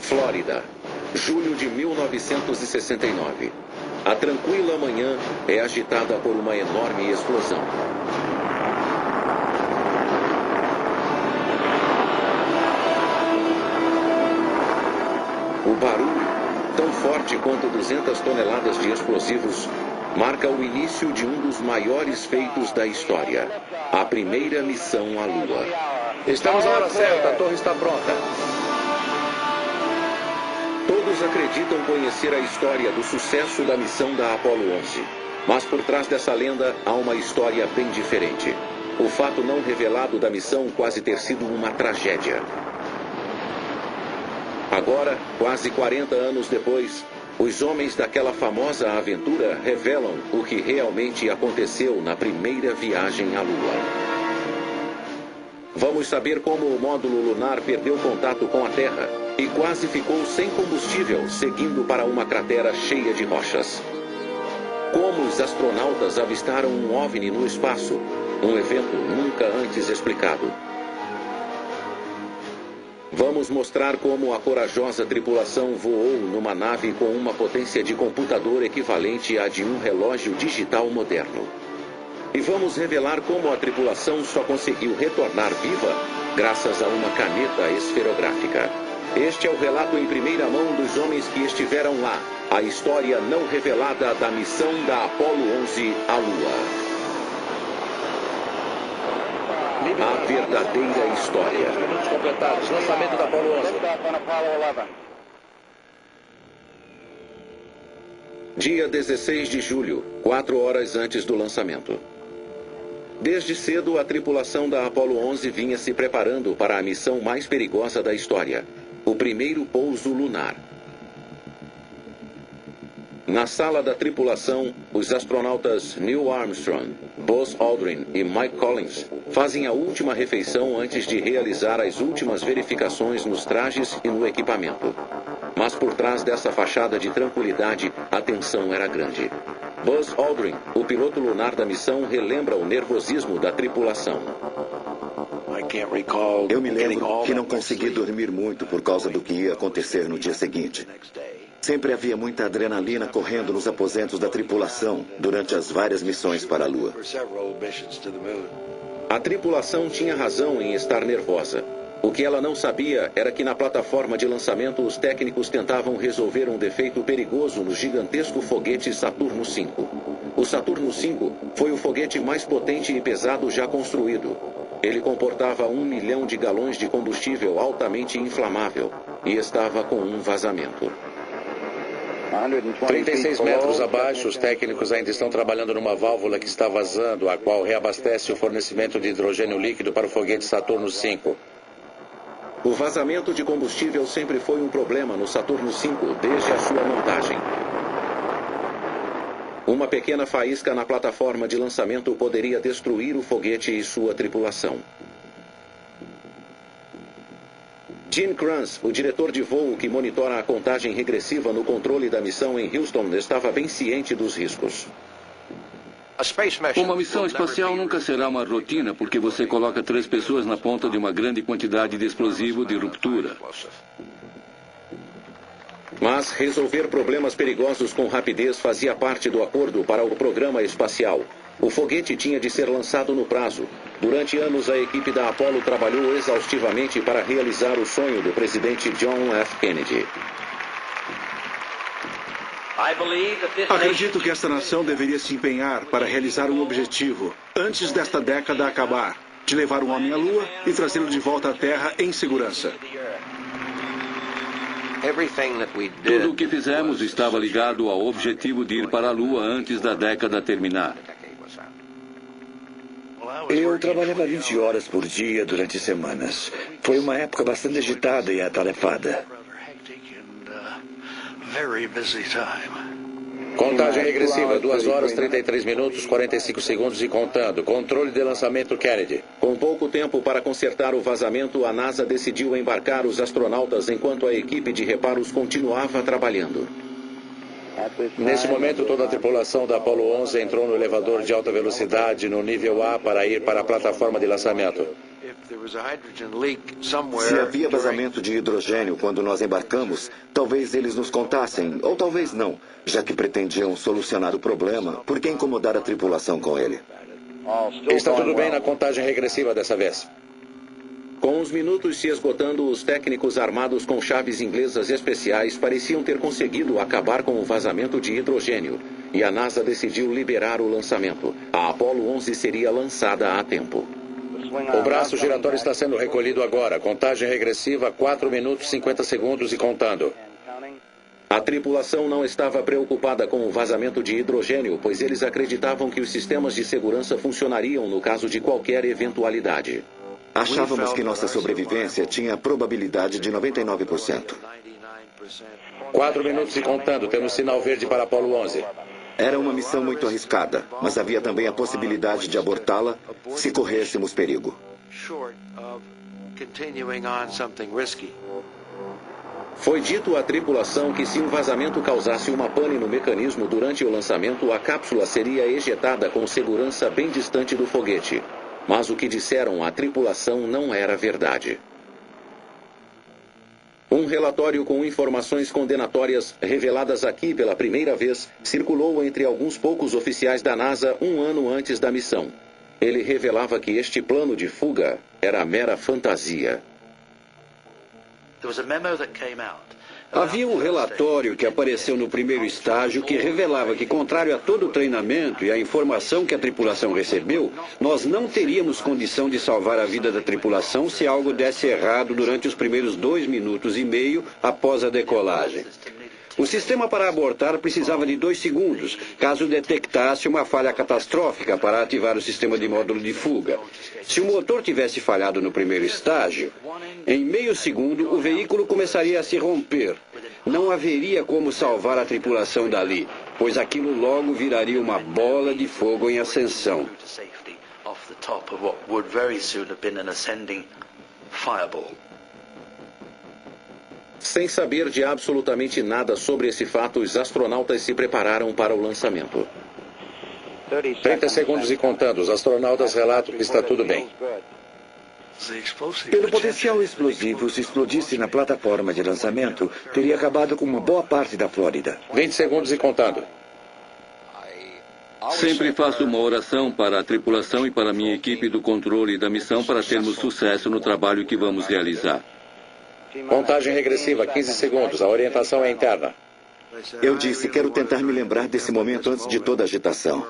Flórida, julho de 1969. A tranquila manhã é agitada por uma enorme explosão. O barulho, tão forte quanto 200 toneladas de explosivos, marca o início de um dos maiores feitos da história, a primeira missão à Lua. Estamos na hora certa, a torre está pronta. Todos acreditam conhecer a história do sucesso da missão da Apollo 11. Mas por trás dessa lenda há uma história bem diferente. O fato não revelado da missão quase ter sido uma tragédia. Agora, quase 40 anos depois, os homens daquela famosa aventura revelam o que realmente aconteceu na primeira viagem à Lua. Vamos saber como o módulo lunar perdeu contato com a Terra e quase ficou sem combustível, seguindo para uma cratera cheia de rochas. Como os astronautas avistaram um OVNI no espaço, um evento nunca antes explicado. Vamos mostrar como a corajosa tripulação voou numa nave com uma potência de computador equivalente à de um relógio digital moderno. E vamos revelar como a tripulação só conseguiu retornar viva graças a uma caneta esferográfica. Este é o relato em primeira mão dos homens que estiveram lá. A história não revelada da missão da Apollo 11 à Lua. A verdadeira história. Minutos completados. Lançamento da Apollo 11. Dia 16 de julho, 4 horas antes do lançamento. Desde cedo, a tripulação da Apollo 11 vinha se preparando para a missão mais perigosa da história, o primeiro pouso lunar. Na sala da tripulação, os astronautas Neil Armstrong, Buzz Aldrin e Mike Collins fazem a última refeição antes de realizar as últimas verificações nos trajes e no equipamento. Mas por trás dessa fachada de tranquilidade, a tensão era grande. Buzz Aldrin, o piloto lunar da missão, relembra o nervosismo da tripulação. Eu me lembro que não consegui dormir muito por causa do que ia acontecer no dia seguinte. Sempre havia muita adrenalina correndo nos aposentos da tripulação durante as várias missões para a Lua. A tripulação tinha razão em estar nervosa. O que ela não sabia era que na plataforma de lançamento os técnicos tentavam resolver um defeito perigoso no gigantesco foguete Saturno V. O Saturno V foi o foguete mais potente e pesado já construído. Ele comportava 1 milhão de galões de combustível altamente inflamável e estava com um vazamento. 36 metros abaixo, os técnicos ainda estão trabalhando numa válvula que está vazando, a qual reabastece o fornecimento de hidrogênio líquido para o foguete Saturno V. O vazamento de combustível sempre foi um problema no Saturno V desde a sua montagem. Uma pequena faísca na plataforma de lançamento poderia destruir o foguete e sua tripulação. Gene Kranz, o diretor de voo que monitora a contagem regressiva no controle da missão em Houston, estava bem ciente dos riscos. Uma missão espacial nunca será uma rotina porque você coloca 3 pessoas na ponta de uma grande quantidade de explosivo de ruptura. Mas resolver problemas perigosos com rapidez fazia parte do acordo para o programa espacial. O foguete tinha de ser lançado no prazo. Durante anos, a equipe da Apollo trabalhou exaustivamente para realizar o sonho do presidente John F. Kennedy. Acredito que esta nação deveria se empenhar para realizar um objetivo, antes desta década acabar, de levar um homem à Lua e trazê-lo de volta à Terra em segurança. Tudo o que fizemos estava ligado ao objetivo de ir para a Lua antes da década terminar. Eu trabalhava 20 horas por dia durante semanas. Foi uma época bastante agitada e atarefada. Contagem regressiva, 2 horas, 33 minutos, 45 segundos e contando. Controle de lançamento Kennedy. Com pouco tempo para consertar o vazamento, a NASA decidiu embarcar os astronautas enquanto a equipe de reparos continuava trabalhando. Nesse momento, toda a tripulação da Apollo 11 entrou no elevador de alta velocidade no nível A para ir para a plataforma de lançamento. Se havia vazamento de hidrogênio quando nós embarcamos, talvez eles nos contassem, ou talvez não, já que pretendiam solucionar o problema. Por que incomodar a tripulação com ele? Está tudo bem na contagem regressiva dessa vez. Com os minutos se esgotando, os técnicos armados com chaves inglesas especiais pareciam ter conseguido acabar com o vazamento de hidrogênio. E a NASA decidiu liberar o lançamento. A Apollo 11 seria lançada a tempo. O braço giratório está sendo recolhido agora. Contagem regressiva, 4 minutos, 50 segundos e contando. A tripulação não estava preocupada com o vazamento de hidrogênio, pois eles acreditavam que os sistemas de segurança funcionariam no caso de qualquer eventualidade. Achávamos que nossa sobrevivência tinha a probabilidade de 99%. 4 minutos e contando. Temos sinal verde para Apollo 11. Era uma missão muito arriscada, mas havia também a possibilidade de abortá-la se corrêssemos perigo. Foi dito à tripulação que se um vazamento causasse uma pane no mecanismo durante o lançamento, a cápsula seria ejetada com segurança bem distante do foguete. Mas o que disseram à tripulação não era verdade. Um relatório com informações condenatórias reveladas aqui pela primeira vez circulou entre alguns poucos oficiais da NASA um ano antes da missão. Ele revelava que este plano de fuga era mera fantasia. Havia um relatório que apareceu no primeiro estágio que revelava que, contrário a todo o treinamento e a informação que a tripulação recebeu, nós não teríamos condição de salvar a vida da tripulação se algo desse errado durante os primeiros 2 minutos e meio após a decolagem. O sistema para abortar precisava de 2 segundos, caso detectasse uma falha catastrófica para ativar o sistema de módulo de fuga. Se o motor tivesse falhado no primeiro estágio, em meio segundo o veículo começaria a se romper. Não haveria como salvar a tripulação dali, pois aquilo logo viraria uma bola de fogo em ascensão. Sem saber de absolutamente nada sobre esse fato, os astronautas se prepararam para o lançamento. 30 segundos e contando. Os astronautas relatam que está tudo bem. Pelo potencial explosivo, se explodisse na plataforma de lançamento, teria acabado com uma boa parte da Flórida. 20 segundos e contando. Sempre faço uma oração para a tripulação e para a minha equipe do controle da missão para termos sucesso no trabalho que vamos realizar. Contagem regressiva, 15 segundos. A orientação é interna. Eu disse, quero tentar me lembrar desse momento antes de toda a agitação.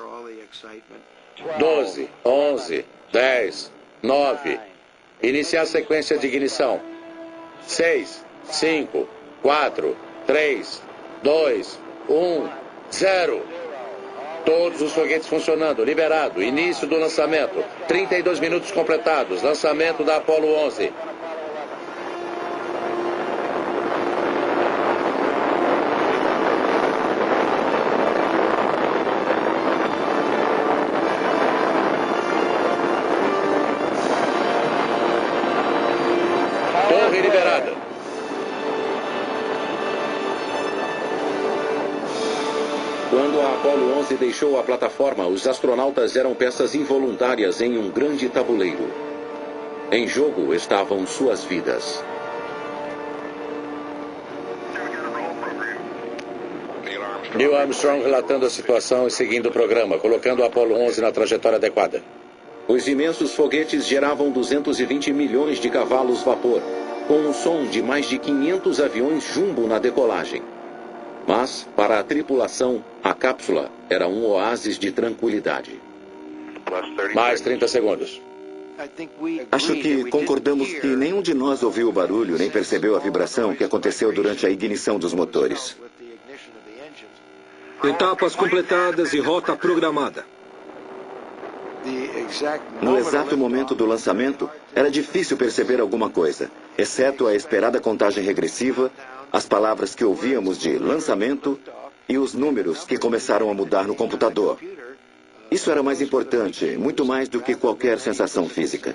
12, 11, 10, 9. Iniciar a sequência de ignição. 6, 5, 4, 3, 2, 1, 0. Todos os foguetes funcionando. Liberado. Início do lançamento. 32 minutos completados. Lançamento da Apollo 11. Torre liberada. Quando a Apollo 11 deixou a plataforma, os astronautas eram peças involuntárias em um grande tabuleiro. Em jogo estavam suas vidas. Neil Armstrong relatando a situação e seguindo o programa, colocando a Apollo 11 na trajetória adequada. Os imensos foguetes geravam 220 milhões de cavalos vapor, com um som de mais de 500 aviões jumbo na decolagem. Mas, para a tripulação, a cápsula era um oásis de tranquilidade. Mais 30 segundos. Acho que concordamos que nenhum de nós ouviu o barulho nem percebeu a vibração que aconteceu durante a ignição dos motores. Etapas completadas e rota programada. No exato momento do lançamento, era difícil perceber alguma coisa, exceto a esperada contagem regressiva, as palavras que ouvíamos de lançamento e os números que começaram a mudar no computador. Isso era mais importante, muito mais do que qualquer sensação física.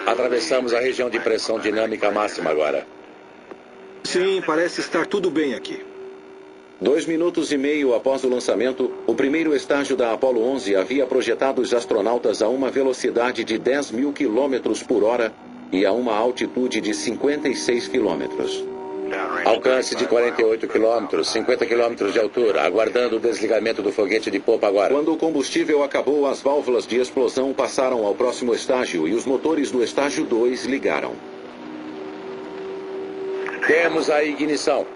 Atravessamos a região de pressão dinâmica máxima agora. Sim, parece estar tudo bem aqui. 2 minutos e meio após o lançamento, o primeiro estágio da Apollo 11 havia projetado os astronautas a uma velocidade de 10.000 quilômetros por hora e a uma altitude de 56 quilômetros. Alcance de 48 quilômetros, 50 quilômetros de altura, aguardando o desligamento do foguete de popa agora. Quando o combustível acabou, as válvulas de explosão passaram ao próximo estágio e os motores do estágio 2 ligaram. Temos a ignição.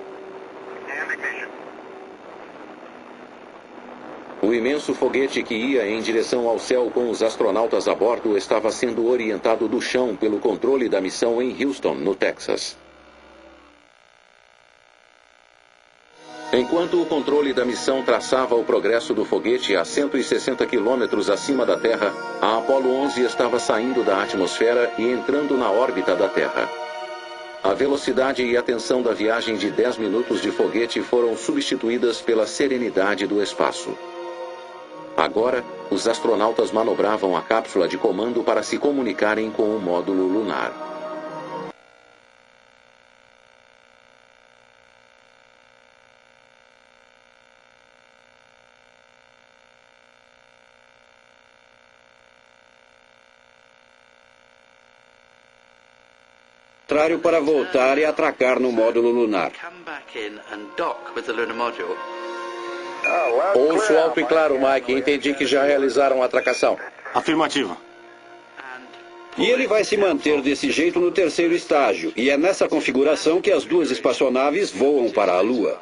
O imenso foguete que ia em direção ao céu com os astronautas a bordo estava sendo orientado do chão pelo controle da missão em Houston, no Texas. Enquanto o controle da missão traçava o progresso do foguete a 160 quilômetros acima da Terra, a Apollo 11 estava saindo da atmosfera e entrando na órbita da Terra. A velocidade e a tensão da viagem de 10 minutos de foguete foram substituídas pela serenidade do espaço. Agora, os astronautas manobravam a cápsula de comando para se comunicarem com o módulo lunar. Para voltar e atracar no módulo lunar. Ouço alto e claro, Mike. Entendi que já realizaram a atracação. Afirmativo. E ele vai se manter desse jeito no terceiro estágio. E é nessa configuração que as duas espaçonaves voam para a Lua.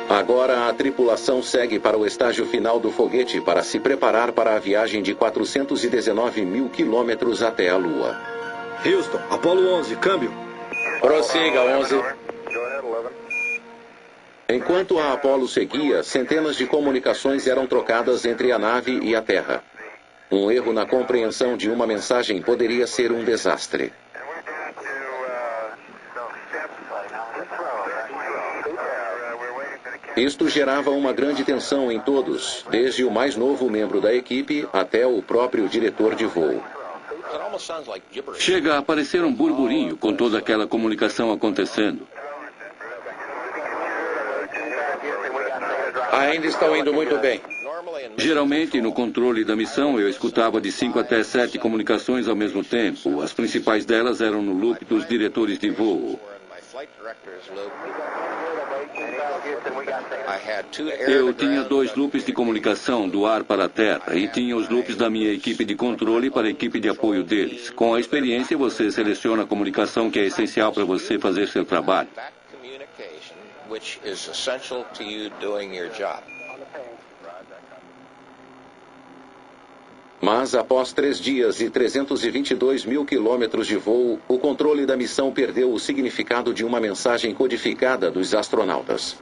Agora a tripulação segue para o estágio final do foguete para se preparar para a viagem de 419.000 quilômetros até a Lua. Houston, Apollo 11, câmbio. Prossiga, 11. Enquanto a Apollo seguia, centenas de comunicações eram trocadas entre a nave e a Terra. Um erro na compreensão de uma mensagem poderia ser um desastre. Isto gerava uma grande tensão em todos, desde o mais novo membro da equipe até o próprio diretor de voo. Chega a parecer um burburinho com toda aquela comunicação acontecendo. Ainda estão indo muito bem. Geralmente, no controle da missão, eu escutava de 5 até 7 comunicações ao mesmo tempo. As principais delas eram no loop dos diretores de voo. Eu tinha 2 loops de comunicação do ar para a terra e tinha os loops da minha equipe de controle para a equipe de apoio deles. Com a experiência, você seleciona a comunicação que é essencial para você fazer seu trabalho. Mas após 3 dias e 322.000 quilômetros de voo, o controle da missão perdeu o significado de uma mensagem codificada dos astronautas.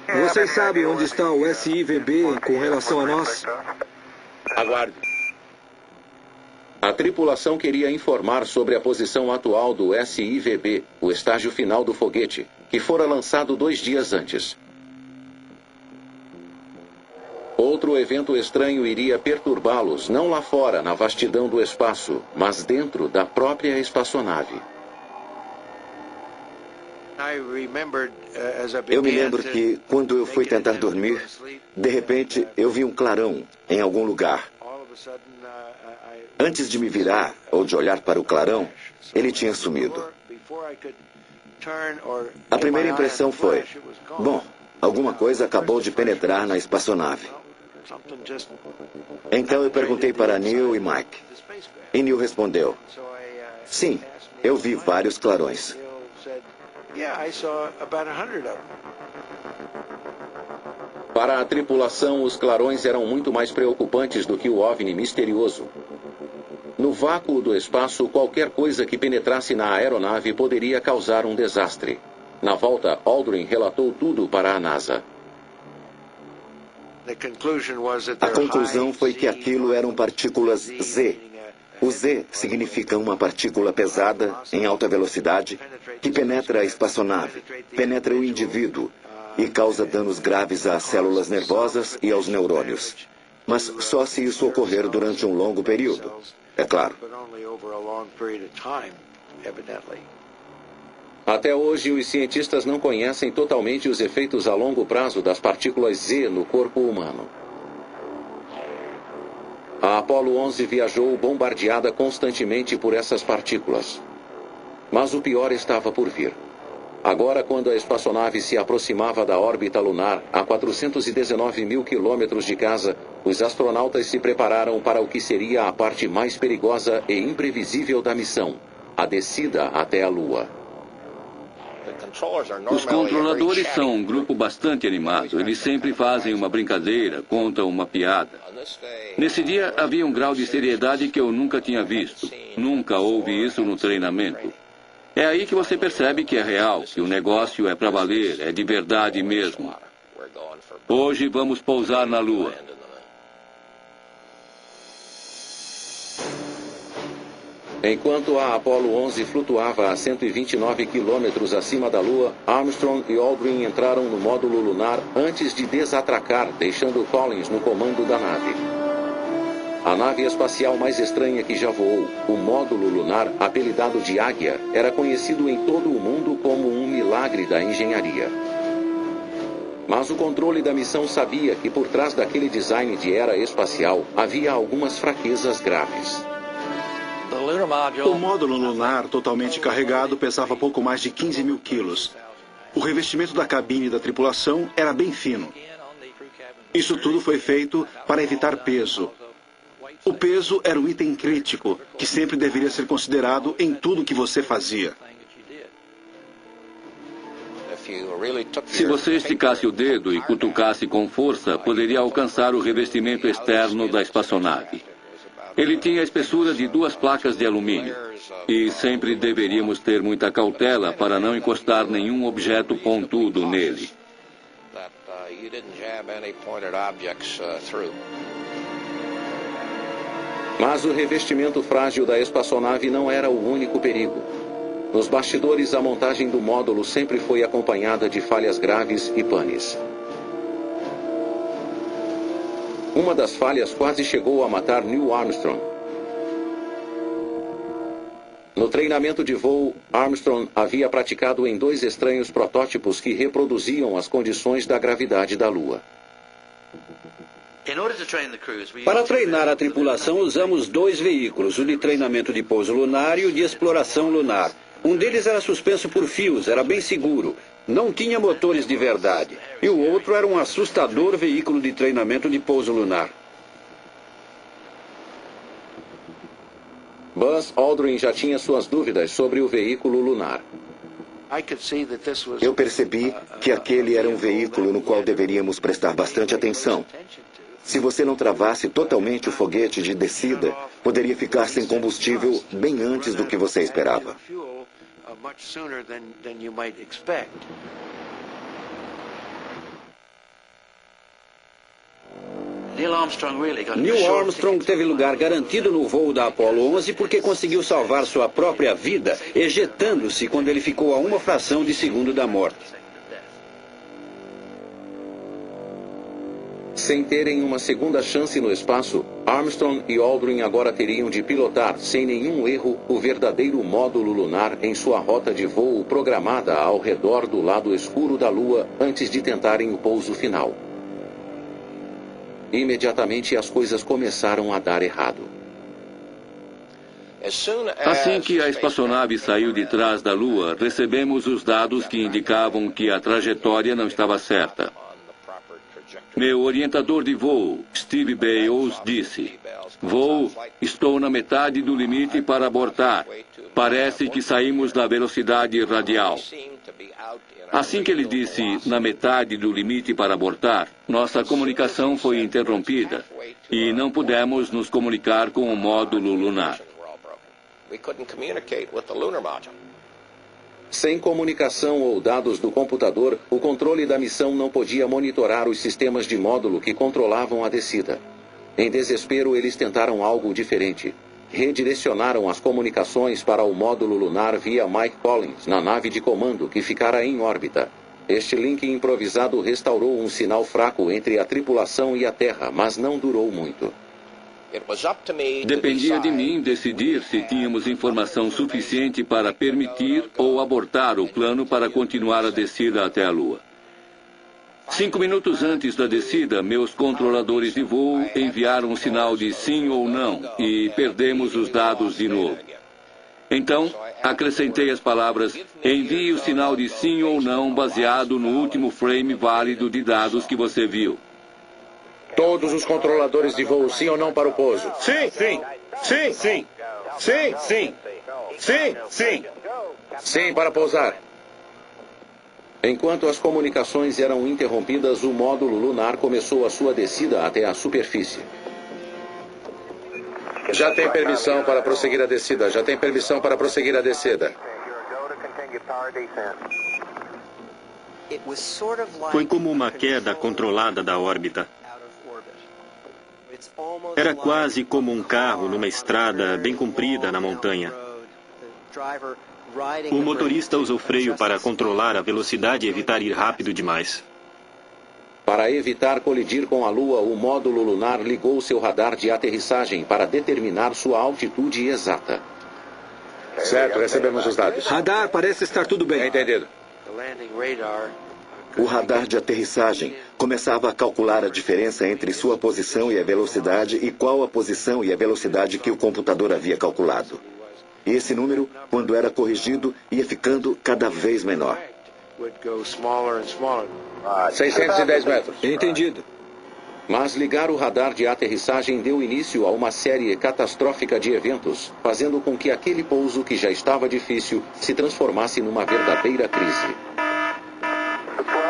Vocês sabem onde está o SIVB com relação a nós? Aguarde. A tripulação queria informar sobre a posição atual do SIVB, o estágio final do foguete, que fora lançado 2 dias antes. Outro evento estranho iria perturbá-los, não lá fora, na vastidão do espaço, mas dentro da própria espaçonave. Eu me lembro que, quando eu fui tentar dormir, de repente eu vi um clarão em algum lugar. Antes de me virar ou de olhar para o clarão, ele tinha sumido. A primeira impressão foi: bom, alguma coisa acabou de penetrar na espaçonave. Então eu perguntei para Neil e Mike. E Neil respondeu: sim, eu vi vários clarões. Para a tripulação, os clarões eram muito mais preocupantes do que o OVNI misterioso. No vácuo do espaço, qualquer coisa que penetrasse na aeronave poderia causar um desastre. Na volta, Aldrin relatou tudo para a NASA. A conclusão foi que aquilo eram partículas Z. O Z significa uma partícula pesada, em alta velocidade, que penetra a espaçonave, penetra o indivíduo e causa danos graves às células nervosas e aos neurônios. Mas só se isso ocorrer durante um longo período. é claro. Até hoje, os cientistas não conhecem totalmente os efeitos a longo prazo das partículas Z no corpo humano. A Apollo 11 viajou bombardeada constantemente por essas partículas. Mas o pior estava por vir. Agora, quando a espaçonave se aproximava da órbita lunar, a 419 mil quilômetros de casa, os astronautas se prepararam para o que seria a parte mais perigosa e imprevisível da missão, a descida até a Lua. Os controladores são um grupo bastante animado. Eles sempre fazem uma brincadeira, contam uma piada. Nesse dia, havia um grau de seriedade que eu nunca tinha visto. Nunca houve isso no treinamento. É aí que você percebe que é real, que o negócio é para valer, é de verdade mesmo. Hoje vamos pousar na Lua. Enquanto a Apollo 11 flutuava a 129 quilômetros acima da Lua, Armstrong e Aldrin entraram no módulo lunar antes de desatracar, deixando Collins no comando da nave. A nave espacial mais estranha que já voou, o módulo lunar, apelidado de Águia, era conhecido em todo o mundo como um milagre da engenharia. Mas o controle da missão sabia que por trás daquele design de era espacial havia algumas fraquezas graves. O módulo lunar totalmente carregado pesava pouco mais de 15 mil quilos. O revestimento da cabine da tripulação era bem fino. Isso tudo foi feito para evitar peso. O peso era o item crítico, que sempre deveria ser considerado em tudo que você fazia. Se você esticasse o dedo e cutucasse com força, poderia alcançar o revestimento externo da espaçonave. Ele tinha a espessura de 2 placas de alumínio. E sempre deveríamos ter muita cautela para não encostar nenhum objeto pontudo nele. Mas o revestimento frágil da espaçonave não era o único perigo. Nos bastidores, a montagem do módulo sempre foi acompanhada de falhas graves e panes. Uma das falhas quase chegou a matar Neil Armstrong. No treinamento de voo, Armstrong havia praticado em 2 estranhos protótipos que reproduziam as condições da gravidade da Lua. Para treinar a tripulação, usamos 2 veículos, o de treinamento de pouso lunar e o de exploração lunar. Um deles era suspenso por fios, era bem seguro. Não tinha motores de verdade. E o outro era um assustador veículo de treinamento de pouso lunar. Buzz Aldrin já tinha suas dúvidas sobre o veículo lunar. Eu percebi que aquele era um veículo no qual deveríamos prestar bastante atenção. Se você não travasse totalmente o foguete de descida, poderia ficar sem combustível bem antes do que você esperava. Neil Armstrong teve lugar garantido no voo da Apollo 11 porque conseguiu salvar sua própria vida, ejetando-se quando ele ficou a uma fração de segundo da morte. Sem terem uma segunda chance no espaço, Armstrong e Aldrin agora teriam de pilotar, sem nenhum erro, o verdadeiro módulo lunar em sua rota de voo programada ao redor do lado escuro da Lua antes de tentarem o pouso final. Imediatamente as coisas começaram a dar errado. Assim que a espaçonave saiu de trás da Lua, recebemos os dados que indicavam que a trajetória não estava certa. Meu orientador de voo, Steve Bales, disse: "Voo, estou na metade do limite para abortar. Parece que saímos da velocidade radial." Assim que ele disse na metade do limite para abortar, nossa comunicação foi interrompida e não pudemos nos comunicar com o módulo lunar. Sem comunicação ou dados do computador, o controle da missão não podia monitorar os sistemas de módulo que controlavam a descida. Em desespero, eles tentaram algo diferente. Redirecionaram as comunicações para o módulo lunar via Mike Collins, na nave de comando que ficara em órbita. Este link improvisado restaurou um sinal fraco entre a tripulação e a Terra, mas não durou muito. Dependia de mim decidir se tínhamos informação suficiente para permitir ou abortar o plano para continuar a descida até a Lua. 5 minutos antes da descida, meus controladores de voo enviaram um sinal de sim ou não e perdemos os dados de novo. Então, acrescentei as palavras: envie o sinal de sim ou não baseado no último frame válido de dados que você viu. Todos os controladores de voo, sim ou não para o pouso? Sim, sim. Sim, sim. Sim, sim. Sim, sim. Sim para pousar. Enquanto as comunicações eram interrompidas, o módulo lunar começou a sua descida até a superfície. Já tem permissão para prosseguir a descida. Já tem permissão para prosseguir a descida. Foi como uma queda controlada da órbita. Era quase como um carro numa estrada bem comprida na montanha. O motorista usa o freio para controlar a velocidade e evitar ir rápido demais. Para evitar colidir com a Lua, o módulo lunar ligou seu radar de aterrissagem para determinar sua altitude exata. Certo, recebemos os dados. Radar, parece estar tudo bem. Entendido. O radar de aterrissagem começava a calcular a diferença entre sua posição e a velocidade e qual a posição e a velocidade que o computador havia calculado. E esse número, quando era corrigido, ia ficando cada vez menor. 610 metros. Entendido. Mas ligar o radar de aterrissagem deu início a uma série catastrófica de eventos, fazendo com que aquele pouso que já estava difícil se transformasse numa verdadeira crise.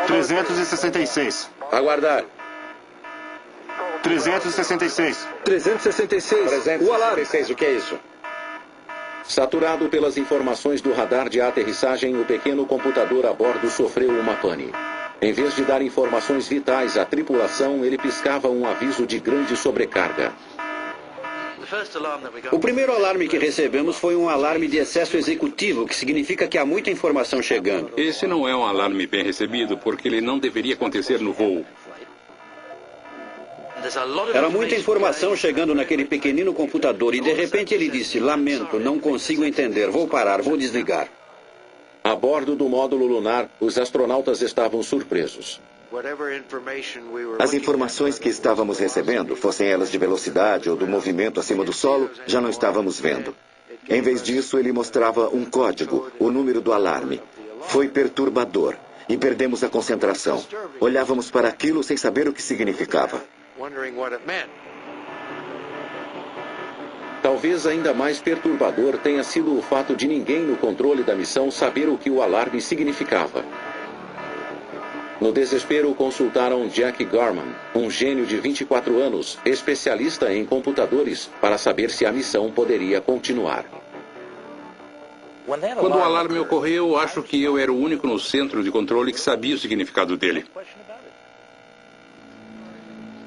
366. Aguardar. 366. 366. O alarme. 366, o que é isso? Saturado pelas informações do radar de aterrissagem, o pequeno computador a bordo sofreu uma pane. Em vez de dar informações vitais à tripulação, ele piscava um aviso de grande sobrecarga. O primeiro alarme que recebemos foi um alarme de excesso executivo, que significa que há muita informação chegando. Esse não é um alarme bem recebido, porque ele não deveria acontecer no voo. Era muita informação chegando naquele pequenino computador e de repente ele disse: lamento, não consigo entender, vou parar, vou desligar. A bordo do módulo lunar, os astronautas estavam surpresos. As informações que estávamos recebendo, fossem elas de velocidade ou do movimento acima do solo, já não estávamos vendo. Em vez disso, ele mostrava um código, o número do alarme. Foi perturbador e perdemos a concentração. Olhávamos para aquilo sem saber o que significava. Talvez ainda mais perturbador tenha sido o fato de ninguém no controle da missão saber o que o alarme significava. No desespero, consultaram Jack Garman, um gênio de 24 anos, especialista em computadores, para saber se a missão poderia continuar. Quando o alarme ocorreu, acho que eu era o único no centro de controle que sabia o significado dele.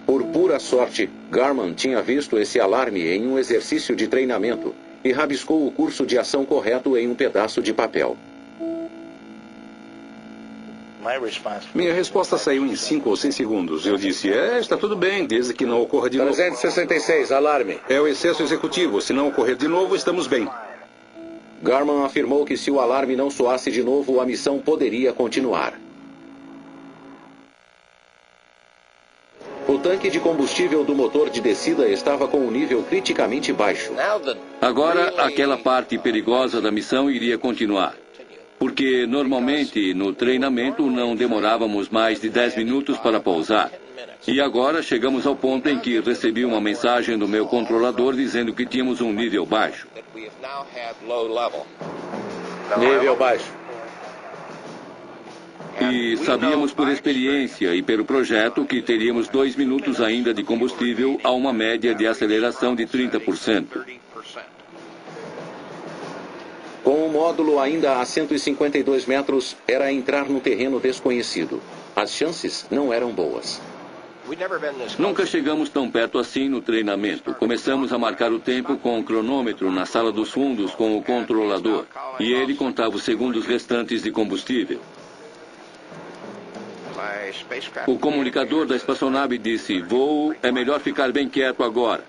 Por pura sorte, Garman tinha visto esse alarme em um exercício de treinamento e rabiscou o curso de ação correto em um pedaço de papel. Minha resposta saiu em 5 ou 6 segundos. Eu disse: está tudo bem, desde que não ocorra de novo. 366, alarme. É o excesso executivo. Se não ocorrer de novo, estamos bem. Garman afirmou que se o alarme não soasse de novo, a missão poderia continuar. O tanque de combustível do motor de descida estava com um nível criticamente baixo. Agora, aquela parte perigosa da missão iria continuar. Porque, normalmente, no treinamento não demorávamos mais de 10 minutos para pousar. E agora chegamos ao ponto em que recebi uma mensagem do meu controlador dizendo que tínhamos um nível baixo. Nível baixo. E sabíamos por experiência e pelo projeto que teríamos 2 minutos ainda de combustível a uma média de aceleração de 30%. Com o módulo ainda a 152 metros, era entrar no terreno desconhecido. As chances não eram boas. Nunca chegamos tão perto assim no treinamento. Começamos a marcar o tempo com o cronômetro na sala dos fundos com o controlador. E ele contava os segundos restantes de combustível. O comunicador da espaçonave disse: voo, é melhor ficar bem quieto agora.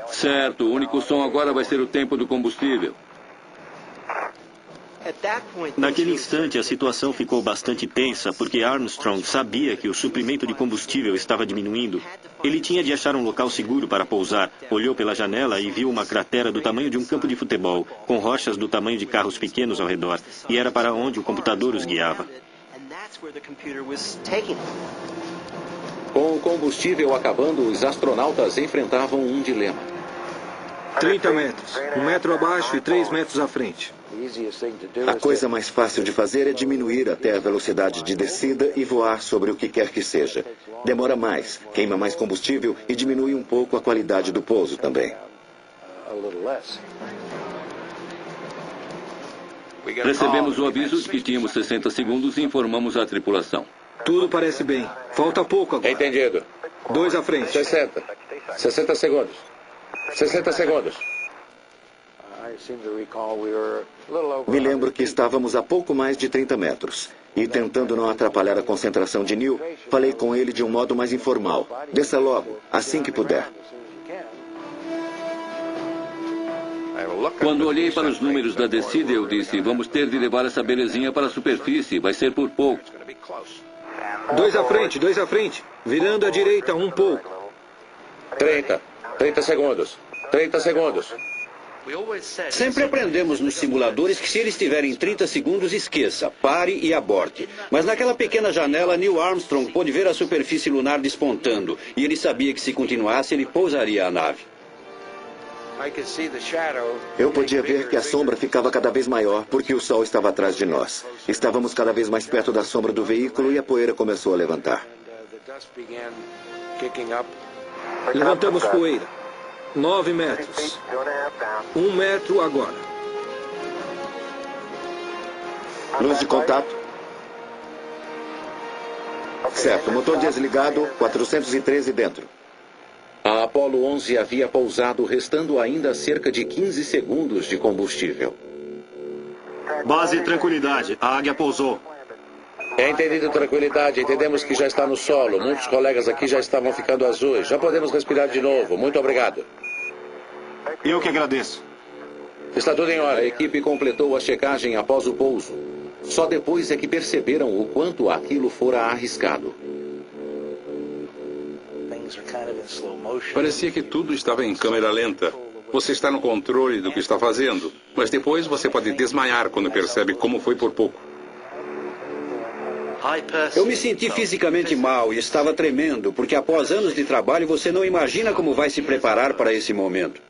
Certo, o único som agora vai ser o tempo do combustível. Naquele instante, a situação ficou bastante tensa, porque Armstrong sabia que o suprimento de combustível estava diminuindo. Ele tinha de achar um local seguro para pousar. Olhou pela janela e viu uma cratera do tamanho de um campo de futebol, com rochas do tamanho de carros pequenos ao redor, e era para onde o computador os guiava. Com o combustível acabando, os astronautas enfrentavam um dilema. 30 metros. 1 metro abaixo e 3 metros à frente. A coisa mais fácil de fazer é diminuir até a velocidade de descida e voar sobre o que quer que seja. Demora mais, queima mais combustível e diminui um pouco a qualidade do pouso também. Recebemos o aviso de que tínhamos 60 segundos e informamos a tripulação. Tudo parece bem. Falta pouco agora. Entendido. 2 à frente. 60. 60 segundos. 60 segundos. Me lembro que estávamos a pouco mais de 30 metros. E tentando não atrapalhar a concentração de Neil, falei com ele de um modo mais informal. Desça logo, assim que puder. Quando olhei para os números da descida, eu disse, vamos ter de levar essa belezinha para a superfície, vai ser por pouco. 2 à frente, 2 à frente. Virando à direita um pouco. 30. 30 segundos. 30 segundos. Sempre aprendemos nos simuladores que se eles tiverem 30 segundos, esqueça, pare e aborte. Mas naquela pequena janela, Neil Armstrong pôde ver a superfície lunar despontando. E ele sabia que se continuasse, ele pousaria a nave. Eu podia ver que a sombra ficava cada vez maior porque o sol estava atrás de nós. Estávamos cada vez mais perto da sombra do veículo e a poeira começou a levantar. Levantamos poeira. 9 metros. 1 metro agora. Luz de contato. Certo, motor desligado, 413 dentro. A Apollo 11 havia pousado, restando ainda cerca de 15 segundos de combustível. Base Tranquilidade, a Águia pousou. É entendido, tranquilidade. Entendemos que já está no solo. Muitos colegas aqui já estavam ficando azuis. Já podemos respirar de novo. Muito obrigado. Eu que agradeço. Está tudo em A ordem. equipe completou a checagem após o pouso. Só depois é que perceberam o quanto aquilo fora arriscado. Parecia que tudo estava em câmera lenta. Você está no controle do que está fazendo, mas depois você pode desmaiar quando percebe como foi por pouco. Eu me senti fisicamente mal e estava tremendo, porque após anos de trabalho você não imagina como vai se preparar para esse momento.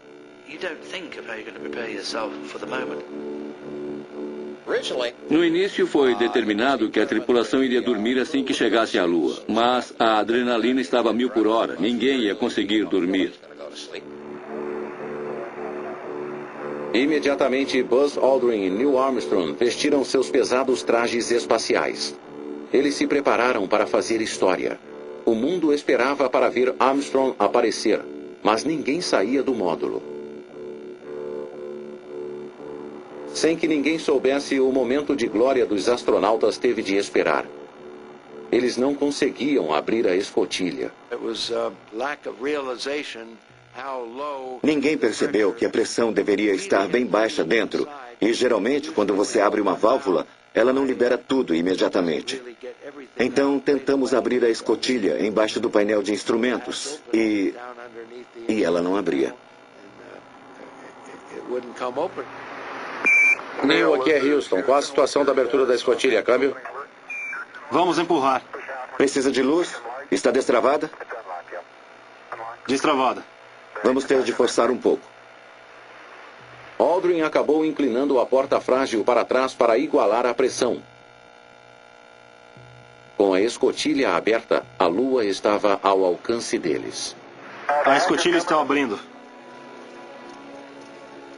No início foi determinado que a tripulação iria dormir assim que chegasse à Lua, mas a adrenalina estava a 1000 por hora, ninguém ia conseguir dormir. Imediatamente, Buzz Aldrin e Neil Armstrong vestiram seus pesados trajes espaciais. Eles se prepararam para fazer história. O mundo esperava para ver Armstrong aparecer, mas ninguém saía do módulo. Sem que ninguém soubesse, o momento de glória dos astronautas teve de esperar. Eles não conseguiam abrir a escotilha. Ninguém percebeu que a pressão deveria estar bem baixa dentro. E geralmente, quando você abre uma válvula, ela não libera tudo imediatamente. Então, tentamos abrir a escotilha embaixo do painel de instrumentos. E ela não abria. Neil, aqui é Houston. Qual a situação da abertura da escotilha? Câmbio? Vamos empurrar. Precisa de luz? Está destravada? Destravada. Vamos ter de forçar um pouco. Aldrin acabou inclinando a porta frágil para trás para igualar a pressão. Com a escotilha aberta, a Lua estava ao alcance deles. A escotilha está abrindo.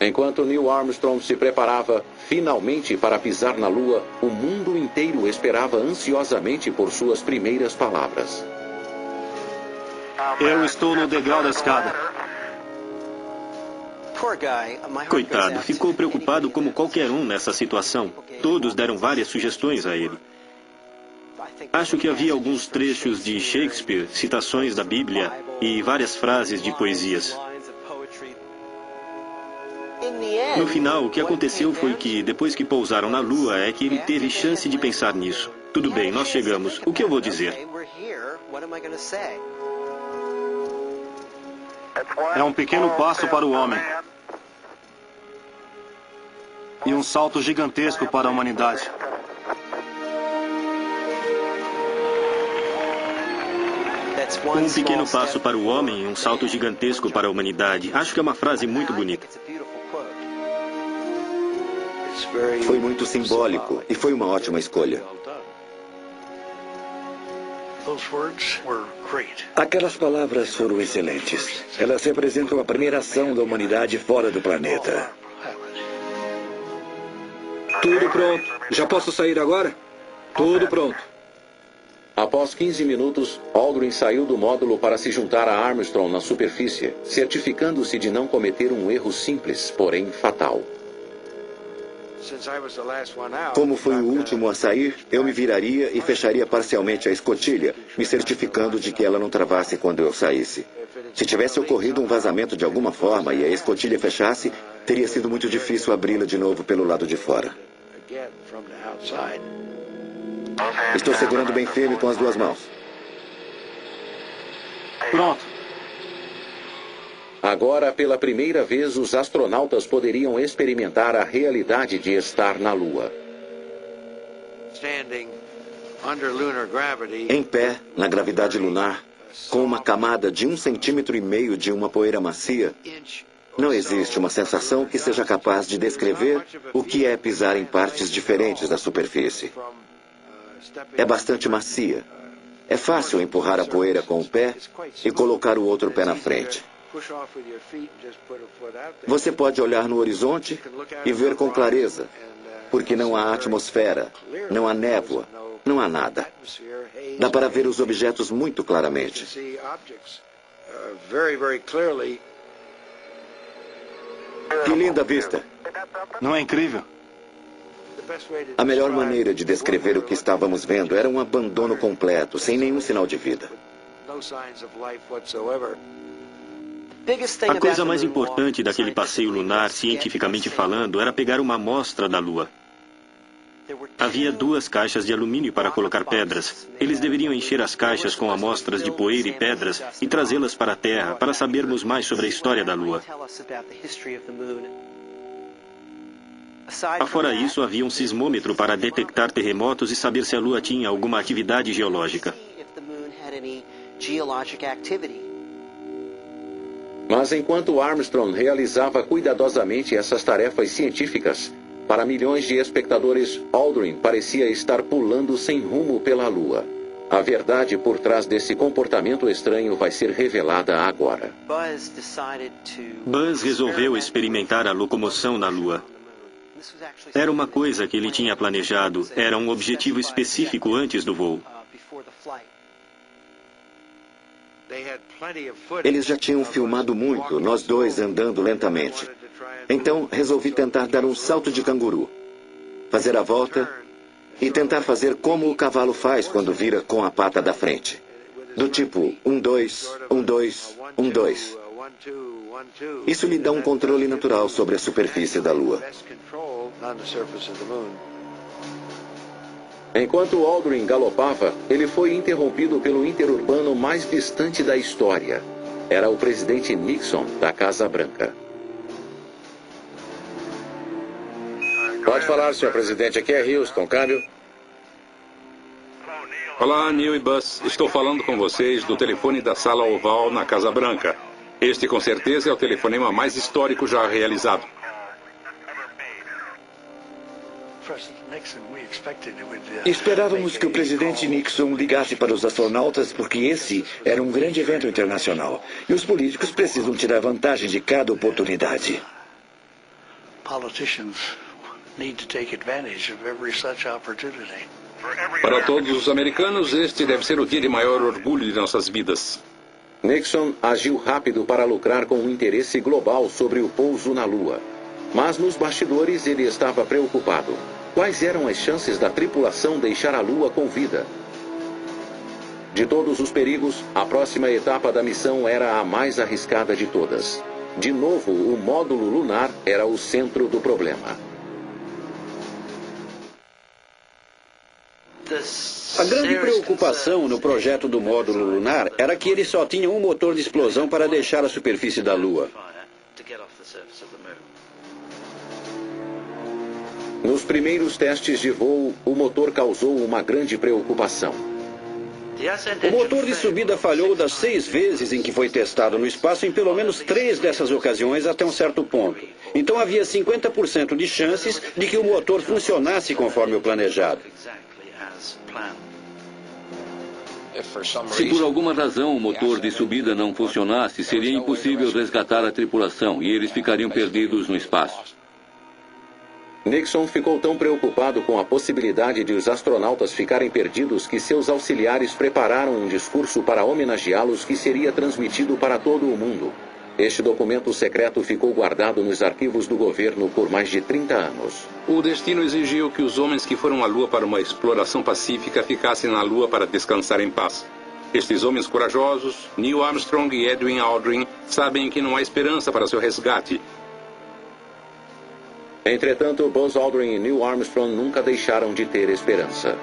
Enquanto Neil Armstrong se preparava finalmente para pisar na Lua, o mundo inteiro esperava ansiosamente por suas primeiras palavras. Eu estou no degrau da escada. Coitado, ficou preocupado como qualquer um nessa situação. Todos deram várias sugestões a ele. Acho que havia alguns trechos de Shakespeare, citações da Bíblia e várias frases de poesias. No final, o que aconteceu foi que, depois que pousaram na Lua, é que ele teve chance de pensar nisso. Tudo bem, nós chegamos. O que eu vou dizer? É um pequeno passo para o homem. E um salto gigantesco para a humanidade. Um pequeno passo para o homem e um salto gigantesco para a humanidade. Acho que é uma frase muito bonita. Foi muito simbólico e foi uma ótima escolha. Aquelas palavras foram excelentes. Elas representam a primeira ação da humanidade fora do planeta. Tudo pronto. Já posso sair agora? Tudo pronto. Após 15 minutos, Aldrin saiu do módulo para se juntar a Armstrong na superfície, certificando-se de não cometer um erro simples, porém fatal. Como fui o último a sair, eu me viraria e fecharia parcialmente a escotilha, me certificando de que ela não travasse quando eu saísse. Se tivesse ocorrido um vazamento de alguma forma e a escotilha fechasse, teria sido muito difícil abri-la de novo pelo lado de fora. Estou segurando bem firme com as duas mãos. Pronto. Agora, pela primeira vez, os astronautas poderiam experimentar a realidade de estar na Lua. Em pé, na gravidade lunar, com uma camada de 1,5 cm de uma poeira macia, não existe uma sensação que seja capaz de descrever o que é pisar em partes diferentes da superfície. É bastante macia. É fácil empurrar a poeira com o pé e colocar o outro pé na frente. Você pode olhar no horizonte e ver com clareza, porque não há atmosfera, não há névoa, não há nada. Dá para ver os objetos muito claramente. Que linda vista! Não é incrível? A melhor maneira de descrever o que estávamos vendo era um abandono completo, sem nenhum sinal de vida. A coisa mais importante daquele passeio lunar, cientificamente falando, era pegar uma amostra da Lua. Havia 2 caixas de alumínio para colocar pedras. Eles deveriam encher as caixas com amostras de poeira e pedras e trazê-las para a Terra para sabermos mais sobre a história da Lua. Afora isso, havia um sismômetro para detectar terremotos e saber se a Lua tinha alguma atividade geológica. Mas enquanto Armstrong realizava cuidadosamente essas tarefas científicas, para milhões de espectadores, Aldrin parecia estar pulando sem rumo pela Lua. A verdade por trás desse comportamento estranho vai ser revelada agora. Buzz resolveu experimentar a locomoção na Lua. Era uma coisa que ele tinha planejado, era um objetivo específico antes do voo. Eles já tinham filmado muito, nós dois andando lentamente. Então, resolvi tentar dar um salto de canguru, fazer a volta e tentar fazer como o cavalo faz quando vira com a pata da frente. Do tipo 1, 2, 1, 2, 1, 2. Isso lhe dá um controle natural sobre a superfície da Lua. Enquanto Aldrin galopava, ele foi interrompido pelo interurbano mais distante da história. Era o presidente Nixon, da Casa Branca. Pode falar, senhor presidente. Aqui é Houston. Câmbio. Olá, Neil e Buzz. Estou falando com vocês do telefone da Sala Oval na Casa Branca. Este, com certeza, é o telefonema mais histórico já realizado. Esperávamos que o presidente Nixon ligasse para os astronautas porque esse era um grande evento internacional. E os políticos precisam tirar vantagem de cada oportunidade. Para todos os americanos, este deve ser o dia de maior orgulho de nossas vidas. Nixon agiu rápido para lucrar com um interesse global sobre o pouso na Lua. Mas nos bastidores ele estava preocupado. Quais eram as chances da tripulação deixar a Lua com vida? De todos os perigos, a próxima etapa da missão era a mais arriscada de todas. De novo, o módulo lunar era o centro do problema. A grande preocupação no projeto do módulo lunar era que ele só tinha um motor de explosão para deixar a superfície da Lua. Nos primeiros testes de voo, o motor causou uma grande preocupação. O motor de subida falhou das 6 vezes em que foi testado no espaço em pelo menos 3 dessas ocasiões até um certo ponto. Então havia 50% de chances de que o motor funcionasse conforme o planejado. Se por alguma razão o motor de subida não funcionasse, seria impossível resgatar a tripulação e eles ficariam perdidos no espaço. Nixon ficou tão preocupado com a possibilidade de os astronautas ficarem perdidos que seus auxiliares prepararam um discurso para homenageá-los que seria transmitido para todo o mundo. Este documento secreto ficou guardado nos arquivos do governo por mais de 30 anos. O destino exigiu que os homens que foram à Lua para uma exploração pacífica ficassem na Lua para descansar em paz. Estes homens corajosos, Neil Armstrong e Edwin Aldrin, sabem que não há esperança para seu resgate. Entretanto, Buzz Aldrin e Neil Armstrong nunca deixaram de ter esperança.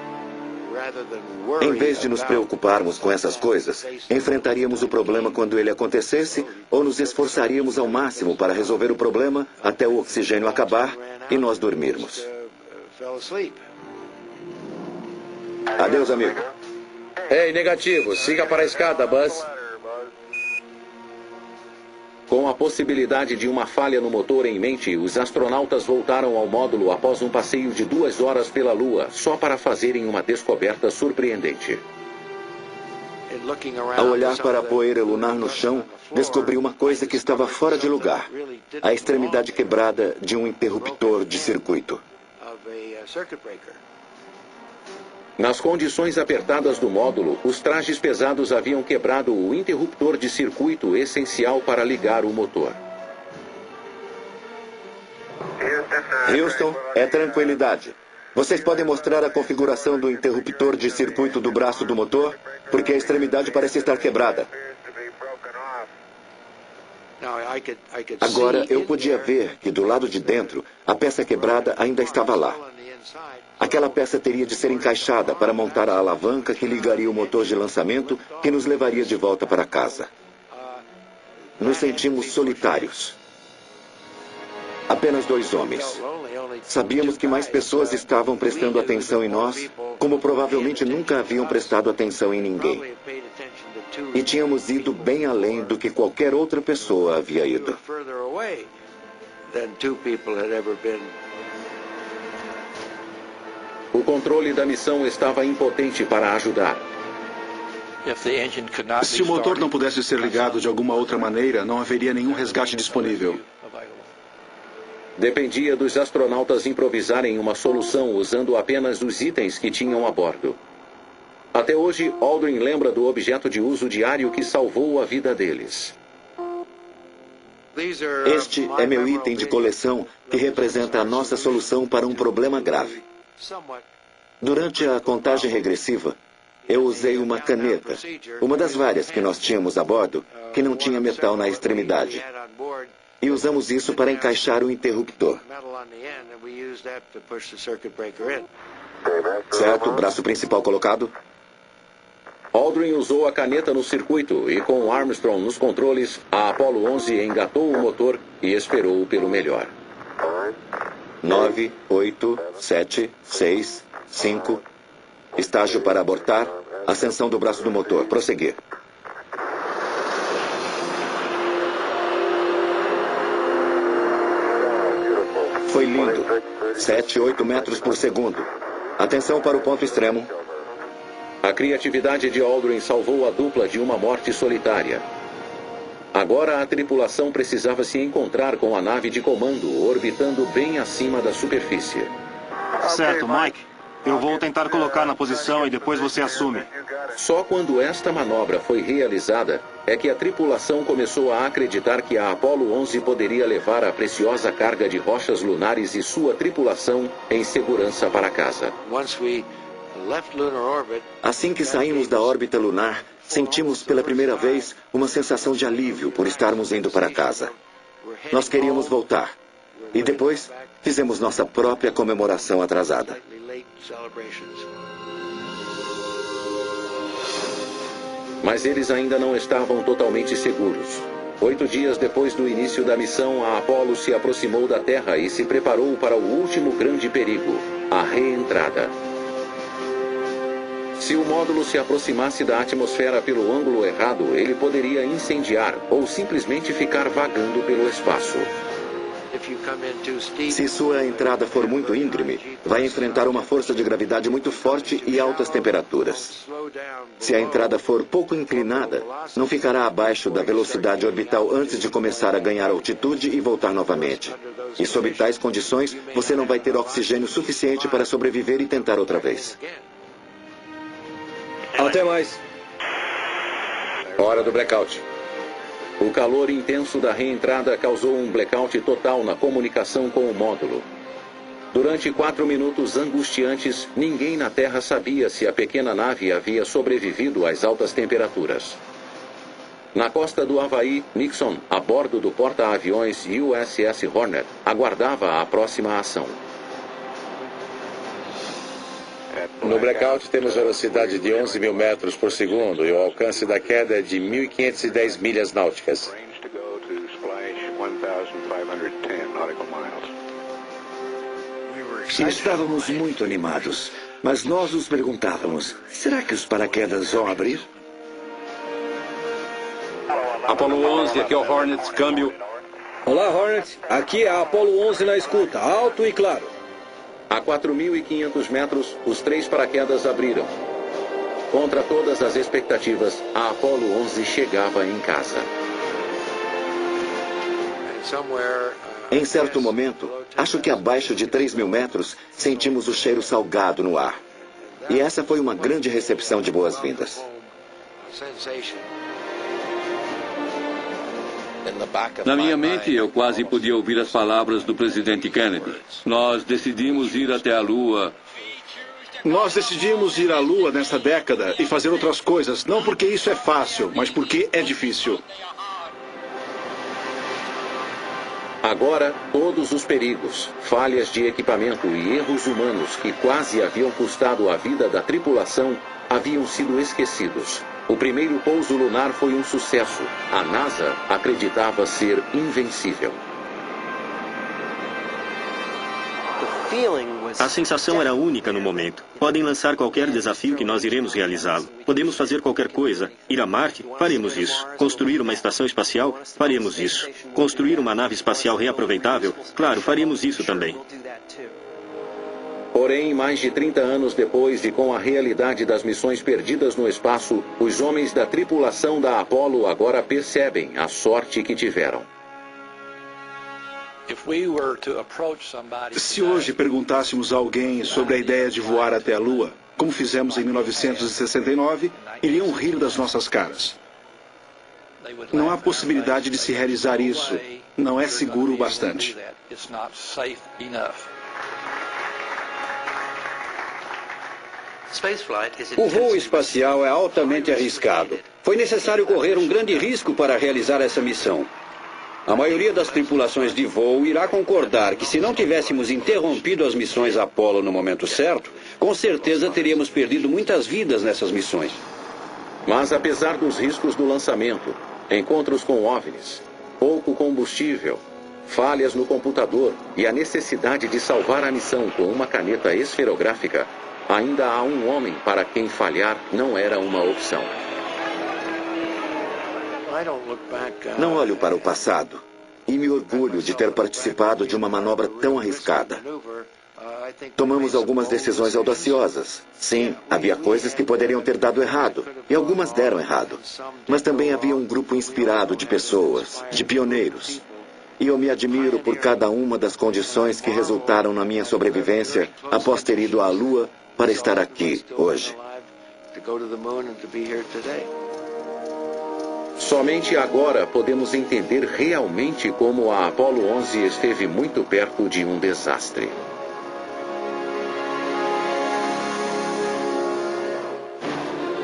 Em vez de nos preocuparmos com essas coisas, enfrentaríamos o problema quando ele acontecesse ou nos esforçaríamos ao máximo para resolver o problema até o oxigênio acabar e nós dormirmos. Adeus, amigo. Ei, negativo. Siga para a escada, Buzz. Com a possibilidade de uma falha no motor em mente, os astronautas voltaram ao módulo após um passeio de 2 horas pela Lua, só para fazerem uma descoberta surpreendente. Ao olhar para a poeira lunar no chão, descobri uma coisa que estava fora de lugar. A extremidade quebrada de um interruptor de circuito. Nas condições apertadas do módulo, os trajes pesados haviam quebrado o interruptor de circuito essencial para ligar o motor. Houston, é tranquilidade. Vocês podem mostrar a configuração do interruptor de circuito do braço do motor? Porque a extremidade parece estar quebrada. Agora, eu podia ver que do lado de dentro, a peça quebrada ainda estava lá. Aquela peça teria de ser encaixada para montar a alavanca que ligaria o motor de lançamento que nos levaria de volta para casa. Nos sentimos solitários. Apenas 2 homens. Sabíamos que mais pessoas estavam prestando atenção em nós, como provavelmente nunca haviam prestado atenção em ninguém. E tínhamos ido bem além do que qualquer outra pessoa havia ido. O controle da missão estava impotente para ajudar. Se o motor não pudesse ser ligado de alguma outra maneira, não haveria nenhum resgate disponível. Dependia dos astronautas improvisarem uma solução usando apenas os itens que tinham a bordo. Até hoje, Aldrin lembra do objeto de uso diário que salvou a vida deles. Este é meu item de coleção que representa a nossa solução para um problema grave. Durante a contagem regressiva, eu usei uma caneta, uma das várias que nós tínhamos a bordo, que não tinha metal na extremidade. E usamos isso para encaixar o interruptor. Certo, braço principal colocado. Aldrin usou a caneta no circuito e com Armstrong nos controles, a Apollo 11 engatou o motor e esperou pelo melhor. 9, 8, 7, 6, 5. Estágio para abortar. Ascensão do braço do motor. Prosseguir. Foi lindo. 7, 8 metros por segundo. Atenção para o ponto extremo. A criatividade de Aldrin salvou a dupla de uma morte solitária. Agora a tripulação precisava se encontrar com a nave de comando orbitando bem acima da superfície. Certo, Mike. Eu vou tentar colocar na posição e depois você assume. Só quando esta manobra foi realizada é que a tripulação começou a acreditar que a Apollo 11 poderia levar a preciosa carga de rochas lunares e sua tripulação em segurança para casa. Assim que saímos da órbita lunar, sentimos pela primeira vez uma sensação de alívio por estarmos indo para casa. Nós queríamos voltar. E depois, fizemos nossa própria comemoração atrasada. Mas eles ainda não estavam totalmente seguros. 8 dias depois do início da missão, a Apollo se aproximou da Terra e se preparou para o último grande perigo, a reentrada. Se o módulo se aproximasse da atmosfera pelo ângulo errado, ele poderia incendiar ou simplesmente ficar vagando pelo espaço. Se sua entrada for muito íngreme, vai enfrentar uma força de gravidade muito forte e altas temperaturas. Se a entrada for pouco inclinada, não ficará abaixo da velocidade orbital antes de começar a ganhar altitude e voltar novamente. E sob tais condições, você não vai ter oxigênio suficiente para sobreviver e tentar outra vez. Até mais. Hora do blackout. O calor intenso da reentrada causou um blackout total na comunicação com o módulo. Durante 4 minutos angustiantes, ninguém na Terra sabia se a pequena nave havia sobrevivido às altas temperaturas. Na costa do Havaí, Nixon, a bordo do porta-aviões USS Hornet, aguardava a próxima ação. No blackout temos velocidade de 11 mil metros por segundo e o alcance da queda é de 1.510 milhas náuticas. Estávamos muito animados, mas nós nos perguntávamos, será que os paraquedas vão abrir? Apollo 11, aqui é o Hornet, câmbio. Olá, Hornet. Aqui é a Apollo 11 na escuta, alto e claro. A 4.500 metros, os 3 paraquedas abriram. Contra todas as expectativas, a Apollo 11 chegava em casa. Em certo momento, acho que abaixo de 3.000 metros, sentimos o cheiro salgado no ar. E essa foi uma grande recepção de boas-vindas. Na minha mente, eu quase podia ouvir as palavras do presidente Kennedy. Nós decidimos ir até a Lua. Nós decidimos ir à Lua nesta década e fazer outras coisas, não porque isso é fácil, mas porque é difícil. Agora, todos os perigos, falhas de equipamento e erros humanos que quase haviam custado a vida da tripulação haviam sido esquecidos. O primeiro pouso lunar foi um sucesso. A NASA acreditava ser invencível. A sensação era única no momento. Podem lançar qualquer desafio que nós iremos realizá-lo. Podemos fazer qualquer coisa. Ir a Marte? Faremos isso. Construir uma estação espacial? Faremos isso. Construir uma nave espacial reaproveitável? Claro, faremos isso também. Porém, mais de 30 anos depois e com a realidade das missões perdidas no espaço, os homens da tripulação da Apollo agora percebem a sorte que tiveram. Se hoje perguntássemos a alguém sobre a ideia de voar até a Lua, como fizemos em 1969, iriam rir das nossas caras. Não há possibilidade de se realizar isso. Não é seguro o bastante. O voo espacial é altamente arriscado. Foi necessário correr um grande risco para realizar essa missão. A maioria das tripulações de voo irá concordar que se não tivéssemos interrompido as missões Apollo no momento certo, com certeza teríamos perdido muitas vidas nessas missões. Mas apesar dos riscos do lançamento, encontros com OVNIs, pouco combustível, falhas no computador e a necessidade de salvar a missão com uma caneta esferográfica, ainda há um homem para quem falhar não era uma opção. Não olho para o passado e me orgulho de ter participado de uma manobra tão arriscada. Tomamos algumas decisões audaciosas. Sim, havia coisas que poderiam ter dado errado, e algumas deram errado. Mas também havia um grupo inspirado de pessoas, de pioneiros. E eu me admiro por cada uma das condições que resultaram na minha sobrevivência após ter ido à Lua para estar aqui hoje. Somente agora podemos entender realmente como a Apollo 11 esteve muito perto de um desastre.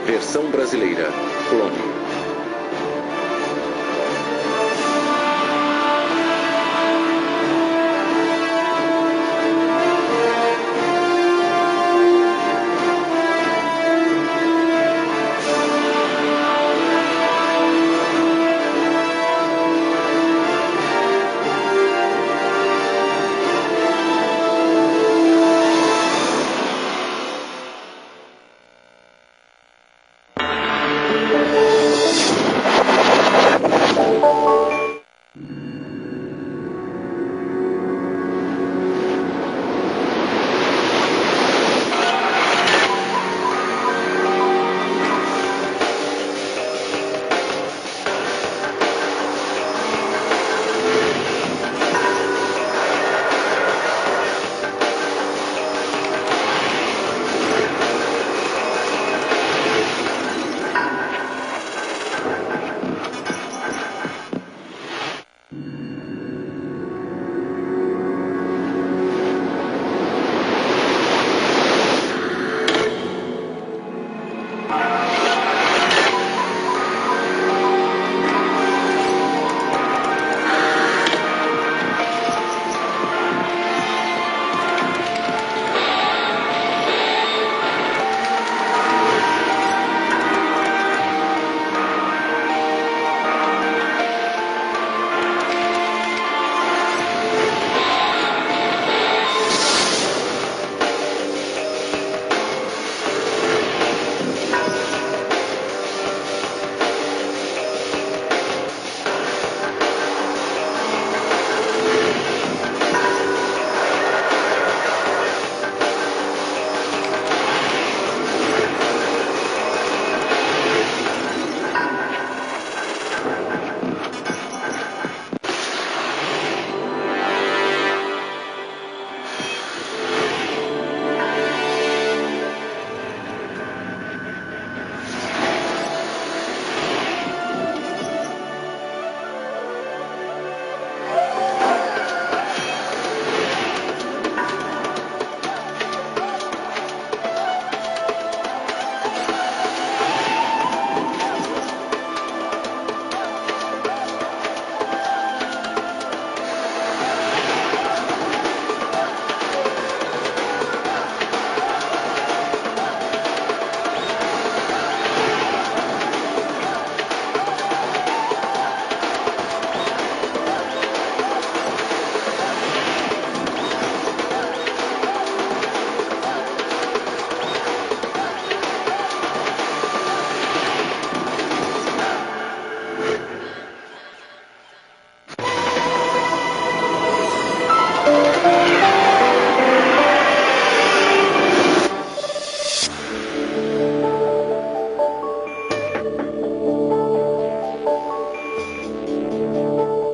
Versão brasileira, Clone.